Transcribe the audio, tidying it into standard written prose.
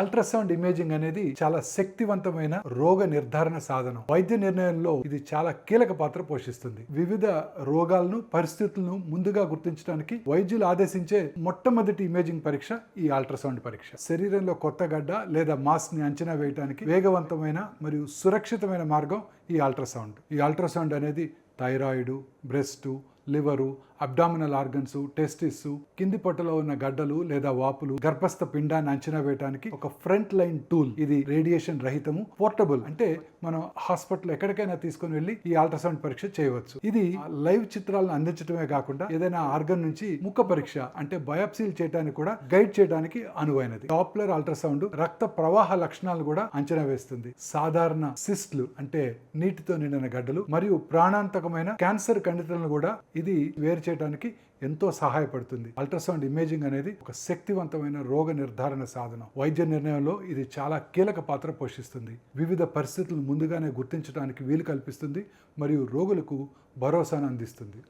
Ultrasound imaging అనేది చాలా శక్తివంతమైన రోగ నిర్ధారణ సాధనం. వైద్య నిర్ణయంలో ఇది చాలా కీలక పాత్ర పోషిస్తుంది. వివిధ రోగాలను, పరిస్థితులను ముందుగా గుర్తించడానికి వైద్యులు ఆదేశించే మొట్టమొదటి ఇమేజింగ్ పరీక్ష ఈ అల్ట్రాసౌండ్ పరీక్ష. శరీరంలో కొత్త గడ్డ లేదా మాస్ ని అంచనా వేయడానికి వేగవంతమైన మరియు సురక్షితమైన మార్గం ఈ అల్ట్రాసౌండ్. ఈ అల్ట్రాసౌండ్ అనేది thyroid, breast, liver, abdominal organs, testis, కింది పొట్టలో ఉన్న గడ్డలు లేదా వాపులు, గర్భస్థ పిండాన్ని అంచనా వేయడానికి ఒక ఫ్రంట్ లైన్ టూల్. ఇది రేడియేషన్ రహితము, పోర్టబుల్. అంటే మనం హాస్పిటల్ ఎక్కడికైనా తీసుకుని వెళ్ళి ఈ అల్ట్రాసౌండ్ పరీక్ష చేయవచ్చు. ఇది లైవ్ చిత్రాలను అందించడమే కాకుండా ఏదైనా ఆర్గన్ నుంచి ముక్క పరీక్ష అంటే బయాప్సీలు చేయడానికి కూడా గైడ్ చేయడానికి అనువైనది. డాప్లర్ అల్ట్రాసౌండ్ రక్త ప్రవాహ లక్షణాలు కూడా అంచనా వేస్తుంది. సాధారణ సిస్ట్లు అంటే నీటితో నిండిన గడ్డలు మరియు ప్రాణాంతకమైన క్యాన్సర్ కణితులను కూడా ఇది వేరు చేయడానికి ఎంతో సహాయపడుతుంది. అల్ట్రాసౌండ్ ఇమేజింగ్ అనేది ఒక శక్తివంతమైన రోగ నిర్ధారణ సాధనం. వైద్య నిర్ణయంలో ఇది చాలా కీలక పాత్ర పోషిస్తుంది. వివిధ పరిస్థితులను ముందుగానే గుర్తించడానికి వీలు కల్పిస్తుంది మరియు రోగులకు భరోసాను అందిస్తుంది.